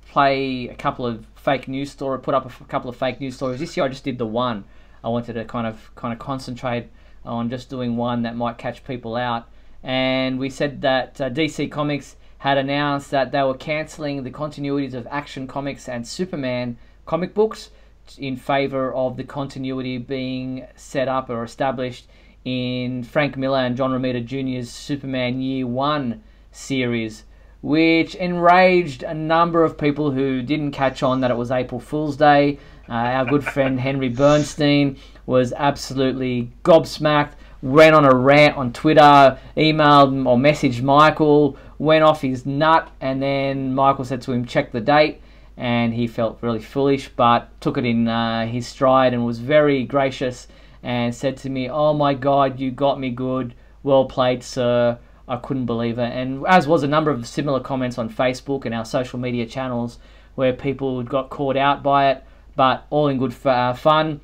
play a couple of fake news stories, put up a couple of fake news stories. This year I just did the one. I wanted to kind of concentrate on just doing one that might catch people out. And we said that DC Comics had announced that they were cancelling the continuities of Action Comics and Superman comic books in favour of the continuity being set up or established in Frank Miller and John Romita Jr.'s Superman Year 1 series, which enraged a number of people who didn't catch on that it was April Fool's Day. Our good friend Henry Bernstein was absolutely gobsmacked, went on a rant on Twitter, emailed or messaged Michael, went off his nut, and then Michael said to him, check the date, and he felt really foolish, but took it in his stride and was very gracious and said to me, oh my God, you got me good, well played, sir. I couldn't believe it. And as was a number of similar comments on Facebook and our social media channels where people got caught out by it, but all in good fun,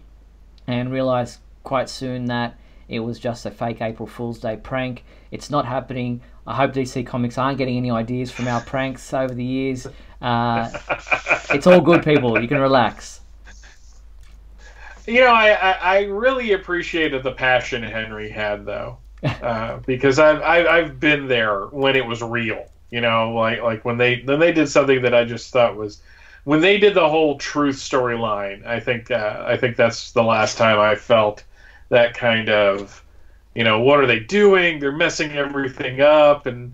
and realised quite soon that it was just a fake April Fool's Day prank. It's not happening. I hope DC Comics aren't getting any ideas from our pranks over the years. It's all good, people. You can relax. You know, I really appreciated the passion Henry had, though, because I've been there when it was real. You know, like when they did something that I just thought was, when they did the whole truth storyline. I think that's the last time I felt that kind of, you know, what are they doing? They're messing everything up, and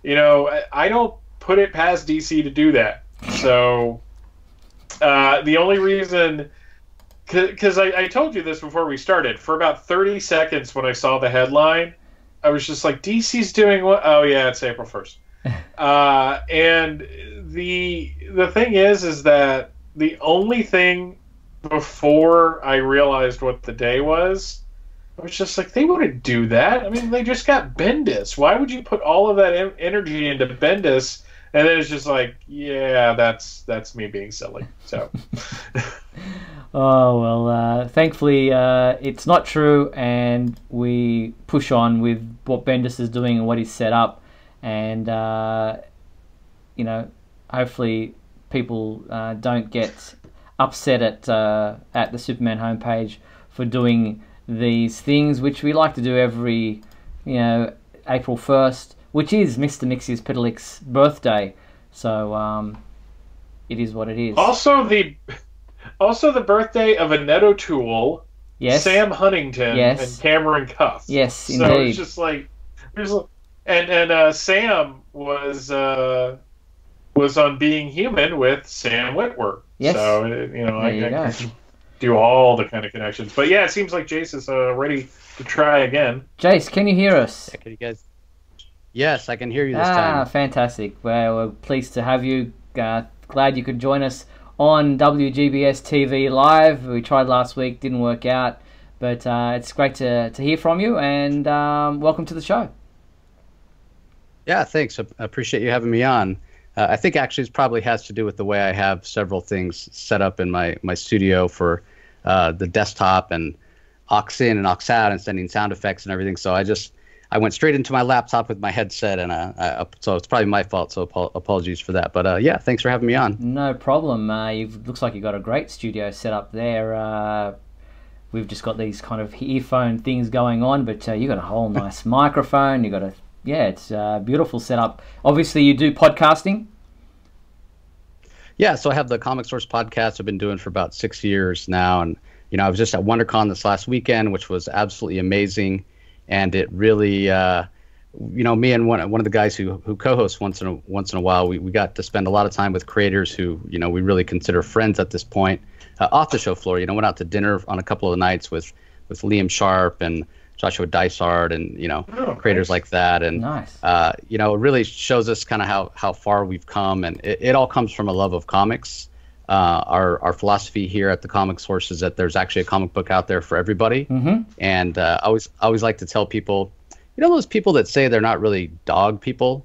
you know, I don't put it past DC to do that. So the only reason, because I told you this before we started, for about 30 seconds when I saw the headline, I was just like, DC's doing what? Oh yeah, it's April 1st. And the thing is that the only thing before I realized what the day was, I was just like, they wouldn't do that. I mean, they just got Bendis. Why would you put all of that energy into Bendis? And then it's just like, yeah, that's me being silly. So, oh well. Thankfully, it's not true, and we push on with what Bendis is doing and what he's set up, and you know, hopefully people don't get upset at the Superman homepage for doing these things, which we like to do every, you know, April 1st, which is Mr. Mix's Pitalik's birthday. So it is what it is. Also the birthday of Annette O'Toole, yes, Sam Huntington, yes, and Cameron Cuff. Yes, so indeed. It's just like and Sam was on Being Human with Sam Witwer. Yes. So you know, I do all the kind of connections. But yeah, it seems like Jace is ready to try again. Jace, can you hear us? Yeah, can you guys? Yes, I can hear you this time. Fantastic. Well, we're pleased to have you. Glad you could join us on WGBS TV Live. We tried last week, didn't work out, but it's great to hear from you, and welcome to the show. Yeah, thanks. I appreciate you having me on. I think actually it probably has to do with the way I have several things set up in my studio for the desktop, and aux in and aux out and sending sound effects and everything. So I went straight into my laptop with my headset, and so it's probably my fault. So apologies for that. But yeah, thanks for having me on. No problem. Looks like you've got a great studio set up there. We've just got these kind of earphone things going on, but you got a whole nice microphone. You got it's a beautiful setup. Obviously, you do podcasting. Yeah, so I have the Comic Source podcast I've been doing for about 6 years now, and I was just at WonderCon this last weekend, which was absolutely amazing, and it really, me and one of the guys who co-hosts once in a while, we got to spend a lot of time with creators who we really consider friends at this point, off the show floor. Went out to dinner on a couple of nights with Liam Sharp and Joshua Dysart and creators like that, and nice. It really shows us kind of how far we've come, and it all comes from a love of comics. Our philosophy here at the Comic Source is that there's actually a comic book out there for everybody, and I always like to tell people, those people that say they're not really dog people.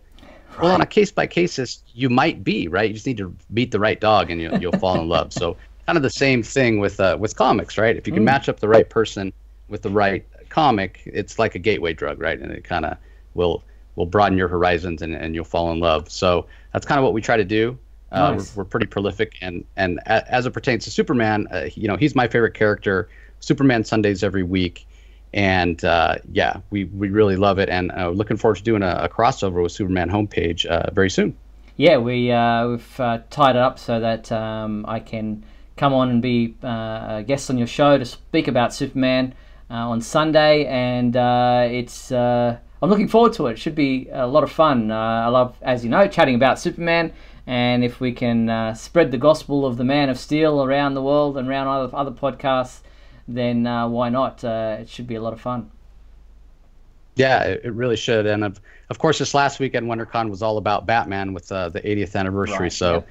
Right. Well, on a case by case, you might be right. You just need to meet the right dog, and you'll fall in love. So kind of the same thing with comics, right? If you can match up the right person with the right comic, it's like a gateway drug, right? And it kind of will broaden your horizons, and you'll fall in love. So that's kind of what we try to do. Nice. We're pretty prolific, and as it pertains to Superman, he's my favorite character. Superman Sundays every week, and we really love it, and looking forward to doing a crossover with Superman homepage very soon. Yeah, we've tied it up so that I can come on and be a guest on your show to speak about Superman on Sunday, and I'm looking forward to it. It should be a lot of fun. I love, as you know, chatting about Superman, and if we can spread the gospel of the Man of Steel around the world and around other podcasts, then why not? It should be a lot of fun. Yeah, it really should. And of course, this last weekend, WonderCon was all about Batman with the 80th anniversary. Right, so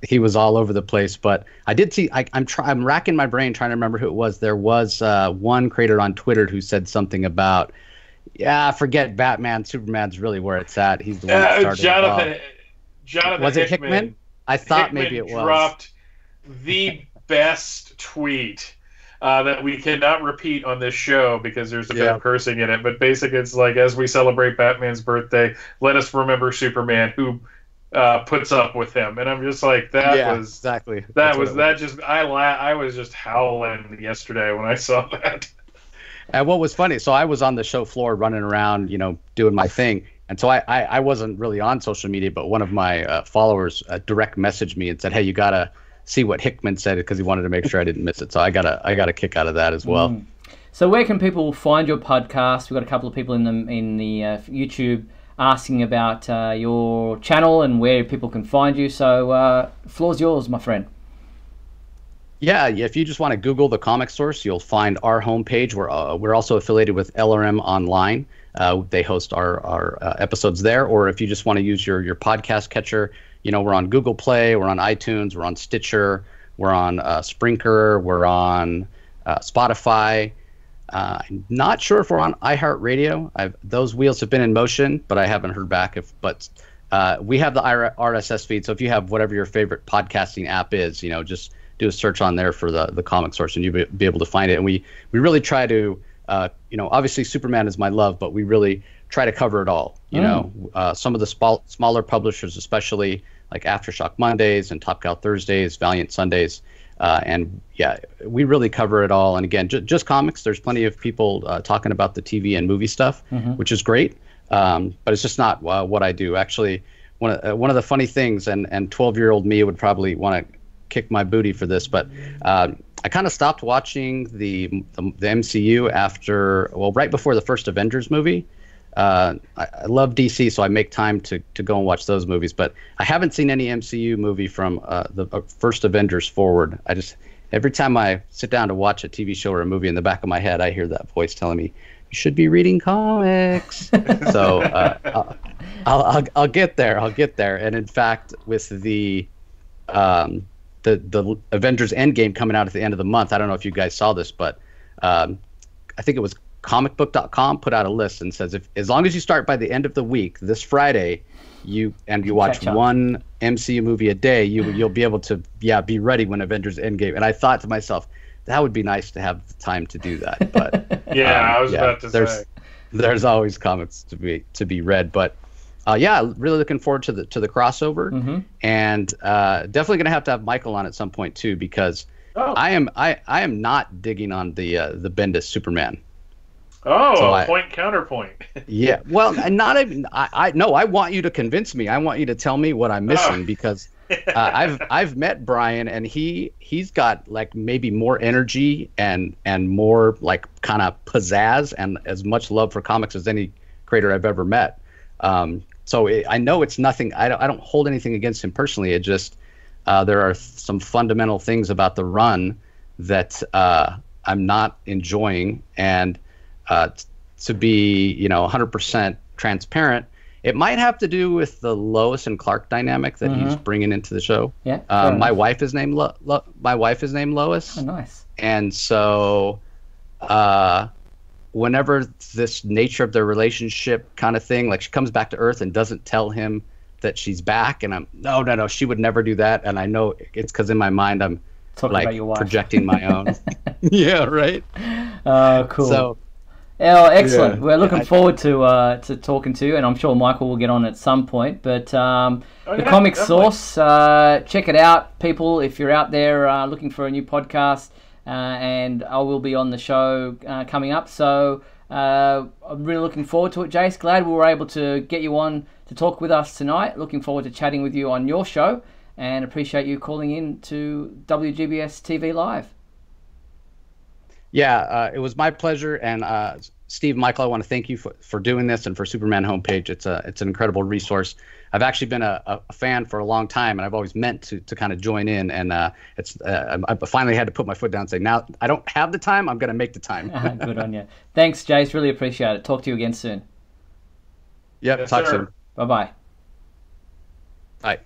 he was all over the place. But I did see. I'm racking my brain trying to remember who it was. There was one creator on Twitter who said something about, forget Batman. Superman's really where it's at. He's the one that started Jonathan was it Hickman? I thought Hickman maybe it was. Dropped the best tweet that we cannot repeat on this show because there's a bit of cursing in it. But basically, it's like, as we celebrate Batman's birthday, let us remember Superman, who puts up with him. And I'm just like, that was exactly that was that just I was just howling yesterday when I saw that. And what was funny, so I was on the show floor running around, doing my thing. And so I wasn't really on social media, but one of my followers direct messaged me and said, "Hey, you gotta see what Hickman said," because he wanted to make sure I didn't miss it. So I got a kick out of that as well. So where can people find your podcast? We've got a couple of people in the YouTube asking about your channel and where people can find you. So floor's yours, my friend. Yeah, if you just want to Google the Comic Source, you'll find our homepage. We're also affiliated with LRM Online. They host our episodes there. Or if you just want to use your podcast catcher, we're on Google Play, we're on iTunes, we're on Stitcher, we're on Sprinker, we're on Spotify. I'm not sure if we're on iHeartRadio. Those wheels have been in motion, but I haven't heard back. But we have the RSS feed. So if you have whatever your favorite podcasting app is, just do a search on there for the Comic Source, and you'll be able to find it. And we really try to, obviously Superman is my love, but we really try to cover it all. Some of the smaller publishers, especially like Aftershock Mondays and Top Cow Thursdays, Valiant Sundays, and we really cover it all. And again, just comics. There's plenty of people talking about the TV and movie stuff, which is great, but it's just not what I do. Actually, one of the funny things, and 12-year-old me would probably want to kick my booty for this, but I kind of stopped watching the MCU right before the first Avengers movie. I love DC, so I make time to go and watch those movies, but I haven't seen any MCU movie from the first Avengers forward. Every time I sit down to watch a TV show or a movie, in the back of my head I hear that voice telling me, you should be reading comics. So I'll get there. And in fact, with the Avengers Endgame coming out at the end of the month, I don't know if you guys saw this, but I think it was comicbook.com put out a list and says, as long as you start by the end of the week, this Friday, you watch one MCU movie a day, you'll be able to be ready when Avengers Endgame. And I thought to myself, that would be nice to have the time to do that. But yeah, I was about to say. There's always comics to be read, but yeah, really looking forward to the crossover, and definitely gonna have to have Michael on at some point too, because I am not digging on the Bendis Superman. Oh, so point counterpoint. Yeah, well, not even I want you to convince me. I want you to tell me what I'm missing because I've met Brian, and he's got like maybe more energy and more like kind of pizzazz and as much love for comics as any creator I've ever met. So I know it's nothing. I don't hold anything against him personally. It just there are some fundamental things about the run that I'm not enjoying, and to be 100% transparent, it might have to do with the Lois and Clark dynamic that he's bringing into the show. Yeah. My wife is named Lois. Oh, nice. And so, whenever this nature of their relationship kind of thing, like she comes back to Earth and doesn't tell him that she's back, and I'm no, she would never do that. And I know it's because in my mind I'm talking like about your wife. projecting my own. Yeah, right. Cool. So. Oh, excellent. Yeah. We're looking forward to talking to you, and I'm sure Michael will get on at some point. But the Comic definitely. Source, check it out, people, if you're out there looking for a new podcast, and I will be on the show coming up. So I'm really looking forward to it, Jace. Glad we were able to get you on to talk with us tonight. Looking forward to chatting with you on your show, and appreciate you calling in to WGBS TV Live. Yeah, it was my pleasure, and Steve, Michael, I want to thank you for doing this and for Superman Homepage. It's an incredible resource. I've actually been a fan for a long time, and I've always meant to kind of join in, and I finally had to put my foot down and say, now I don't have the time, I'm going to make the time. Good on you. Thanks, Jace. Really appreciate it. Talk to you again soon. Yep, Yes, talk sir. soon. Bye-bye. Bye.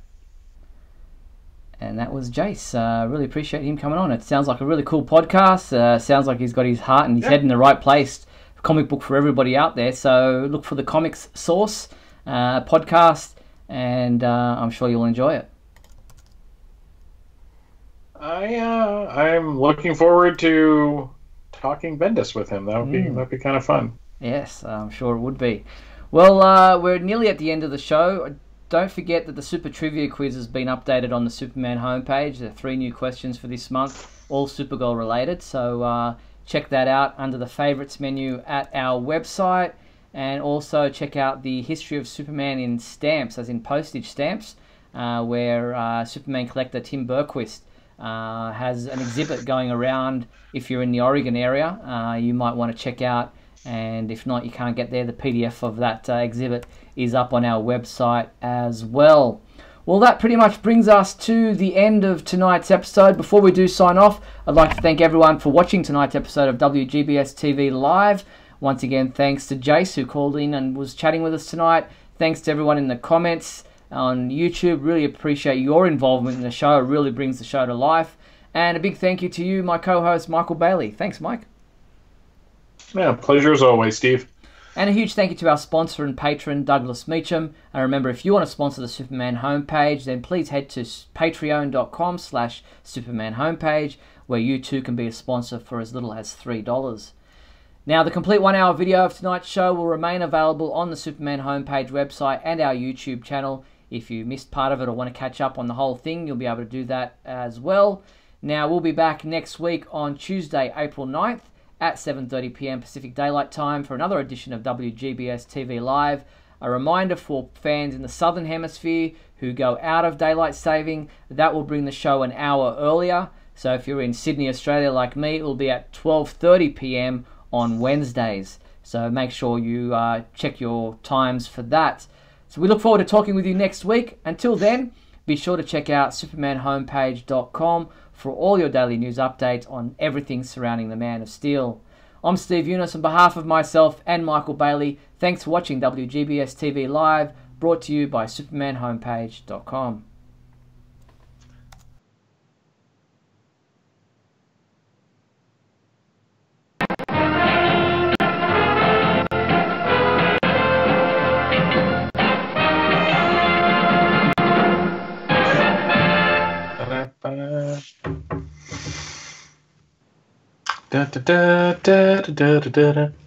And that was Jace. Really appreciate him coming on. It sounds like a really cool podcast. Sounds like he's got his heart and his head in the right place. Comic book for everybody out there. So look for the Comics Source podcast, and I'm sure you'll enjoy it. I'm looking forward to talking Bendis with him. That'd be kind of fun. Yes, I'm sure it would be. Well, we're nearly at the end of the show. Don't forget that the Super Trivia Quiz has been updated on the Superman homepage. There are 3 new questions for this month, all Supergirl related. So check that out under the favorites menu at our website. And also check out the history of Superman in stamps, as in postage stamps, where Superman collector Tim Berquist has an exhibit going around. If you're in the Oregon area, you might want to check out. And if not, you can't get there, the PDF of that exhibit is up on our website as well. Well, that pretty much brings us to the end of tonight's episode. Before we do sign off, I'd like to thank everyone for watching tonight's episode of WGBS TV Live. Once again, thanks to Jace, who called in and was chatting with us tonight. Thanks to everyone in the comments on YouTube. Really appreciate your involvement in the show. It really brings the show to life. And a big thank you to you, my co-host, Michael Bailey. Thanks, Mike. Yeah, pleasure as always, Steve. And a huge thank you to our sponsor and patron, Douglas Meacham. And remember, if you want to sponsor the Superman homepage, then please head to patreon.com/Superman homepage, where you too can be a sponsor for as little as $3. Now, the complete 1-hour video of tonight's show will remain available on the Superman homepage website and our YouTube channel. If you missed part of it or want to catch up on the whole thing, you'll be able to do that as well. Now, we'll be back next week on Tuesday, April 9th, at 7:30 p.m. Pacific Daylight Time for another edition of WGBS TV Live. A reminder for fans in the Southern Hemisphere who go out of daylight saving, that will bring the show an hour earlier. So if you're in Sydney, Australia like me, it will be at 12:30 p.m. on Wednesdays. So make sure you check your times for that. So we look forward to talking with you next week. Until then, be sure to check out supermanhomepage.com for all your daily news updates on everything surrounding the Man of Steel. I'm Steve Eunice on behalf of myself and Michael Bailey. Thanks for watching WGBS TV Live, brought to you by supermanhomepage.com. Da, da, da, da, da, da, da, da.